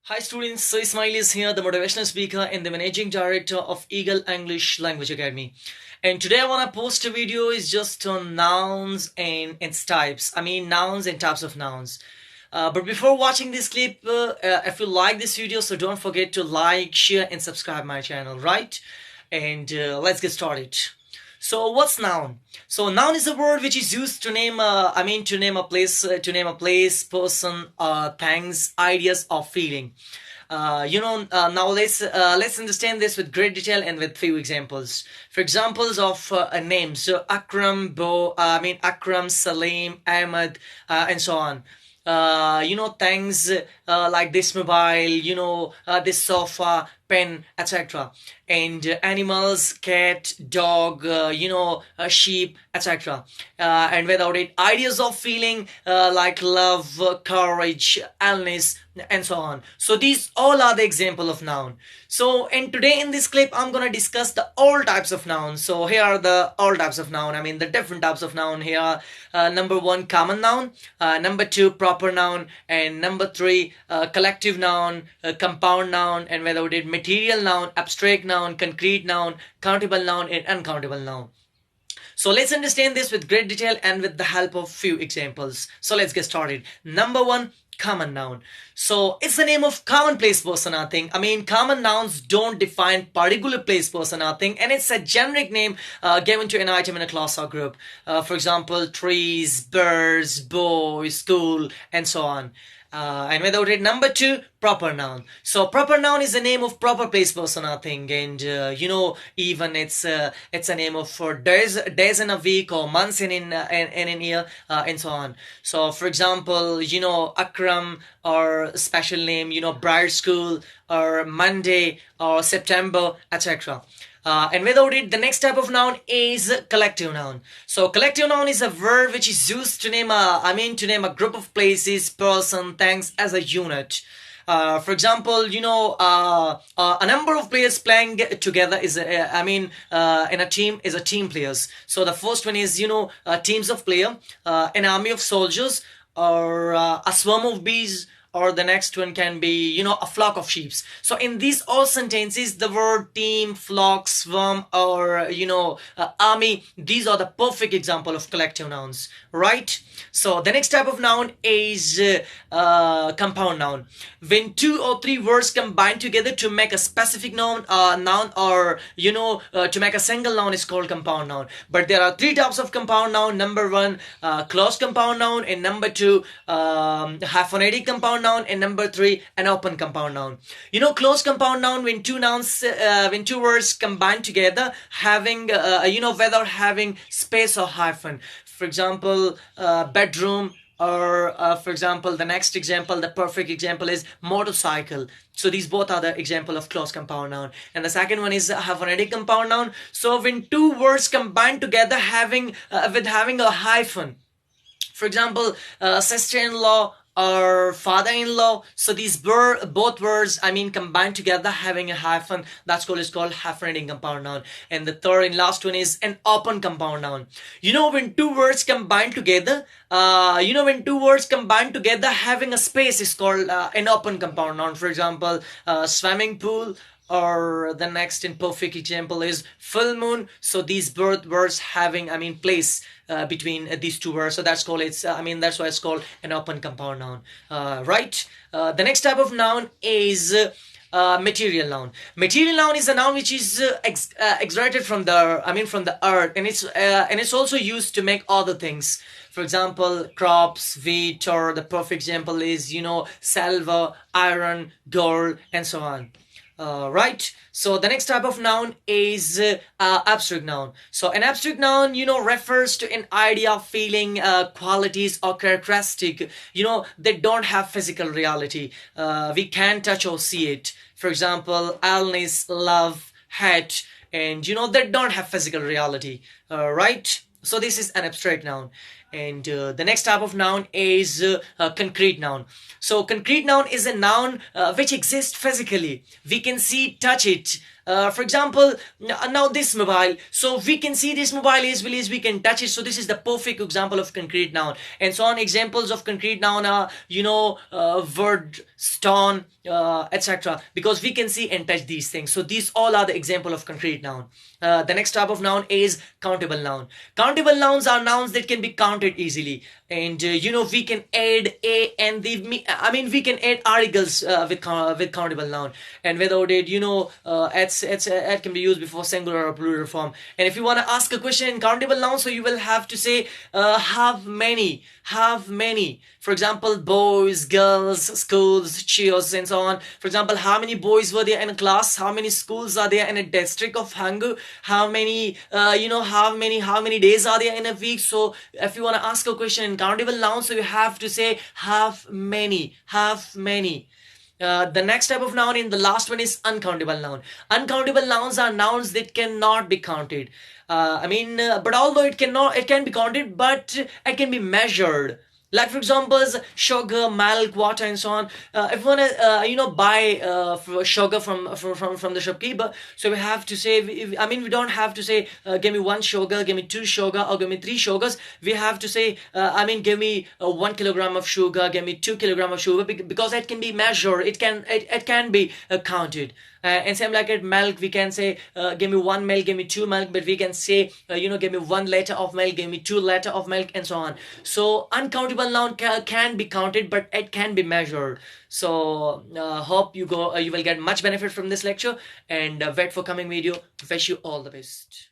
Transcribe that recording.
Hi students, so Ismail is here, the motivational speaker and the managing director of Eagle English Language Academy. And today I want to post a video is just on nouns and its types. Nouns and types of nouns. But before watching this clip, if you like this video, so don't forget to like, share and subscribe my channel, right? And let's get started. So what's noun? So noun is a word which is used to name to name a place, person, things, ideas or feeling. Now let's understand this with great detail and with few examples. For examples of a name, so Akram, Salim, Ahmed, and so on. Things like this mobile, this sofa, pen, etc. And animals, cat, dog, sheep, etc. And without it, ideas of feeling like love, courage, illness, and so on. So these all are the example of noun. So and today in this clip, I'm gonna discuss the all types of nouns. So here are the all types of noun. The different types of noun here. Number one, common noun. Number two, proper noun. And number three, collective noun, compound noun, and without it, material noun, abstract noun, concrete noun, countable noun, and uncountable noun. So let's understand this with great detail and with the help of few examples. So let's get started. Number one, common noun. So it's the name of common place, person, or thing. Common nouns don't define particular place, person, or thing, and it's a generic name given to an item in a class or group. For example, trees, birds, boys, school, and so on. And without it, number two, proper noun. So proper noun is the name of proper place, person, or thing, and even it's a name of for days in a week or months in an year, and so on. So for example, Akram, or special name, bright school, or Monday, or September, etc. And without it, the next type of noun is collective noun. So collective noun is a verb which is used to name a group of places, person, things as a unit. For example, a number of players playing together is, in a team is a team players. So the first one is, teams of player, an army of soldiers, or a swarm of bees, or the next one can be, a flock of sheep. So in these all sentences, the word team, flock, swarm, or, army, these are the perfect example of collective nouns, right? So the next type of noun is compound noun. When two or three words combine together to make a specific noun, or, to make a single noun is called compound noun. But there are three types of compound noun. Number one, close compound noun, and number two, hyphenated compound noun, and number three, an open compound noun. Close compound noun when when two words combine together, having whether having space or hyphen. For example, bedroom, or for example, the next example, the perfect example is motorcycle. So these both are the example of close compound noun. And the second one is hyphenated compound noun. So when two words combine together, having a hyphen. For example, sister-in-law or father-in-law. So these both words, combined together having a hyphen, is called hyphenating compound noun. And the third and last one is an open compound noun. When two words combine together, having a space is called an open compound noun. For example, swimming pool, or the next imperfect example is full moon. So these both words having place between these two words, so that's called that's why it's called an open compound noun, right? The next type of noun is material noun. Material noun is a noun which is extracted from the earth, and it's also used to make other things. For example, crops, wheat, or the perfect example is silver, iron, gold, and so on. Right. So the next type of noun is abstract noun. So an abstract noun, refers to an idea, feeling, qualities, or characteristic. They don't have physical reality. We can't touch or see it. For example, illness, love, hate, and they don't have physical reality. Right. So this is an abstract noun. And the next type of noun is concrete noun. So concrete noun is a noun which exists physically. We can see, touch it, For example, now this mobile, so we can see this mobile as well as we can touch it, so this is the perfect example of concrete noun. And so on, examples of concrete noun are, word, stone, etc., because we can see and touch these things. So these all are the example of concrete noun. The next type of noun is countable noun. Countable nouns are nouns that can be counted easily, and we can add a and the, I mean we can add articles with countable noun, and without it, it can be used before singular or plural form. And if you want to ask a question in countable noun, so you will have to say have many, have many. For example, boys, girls, schools, chirs, and so on. For example, how many boys were there in a class? How many schools are there in a district of Hangu? How many, how many days are there in a week? So if you want to ask a question in countable noun, so you have to say have many, have many. The next type of noun in the last one is uncountable noun. Uncountable nouns are nouns that cannot be counted. But although it can be counted, but it can be measured. Like for example, sugar, milk, water, and so on. If you wanna, buy sugar from the shopkeeper, so we have to say. We don't have to say, give me one sugar, give me two sugar, or give me three sugars. We have to say, give me 1 kilogram of sugar, give me 2 kilogram of sugar, because it can be measured. It can be counted. And same like at milk, we can say, give me 1 milk, give me 2 milk, but we can say, give me 1 liter of milk, give me 2 liter of milk, and so on. So uncountable noun can be counted, but it can be measured. So hope you will get much benefit from this lecture, and wait for coming video. Wish you all the best.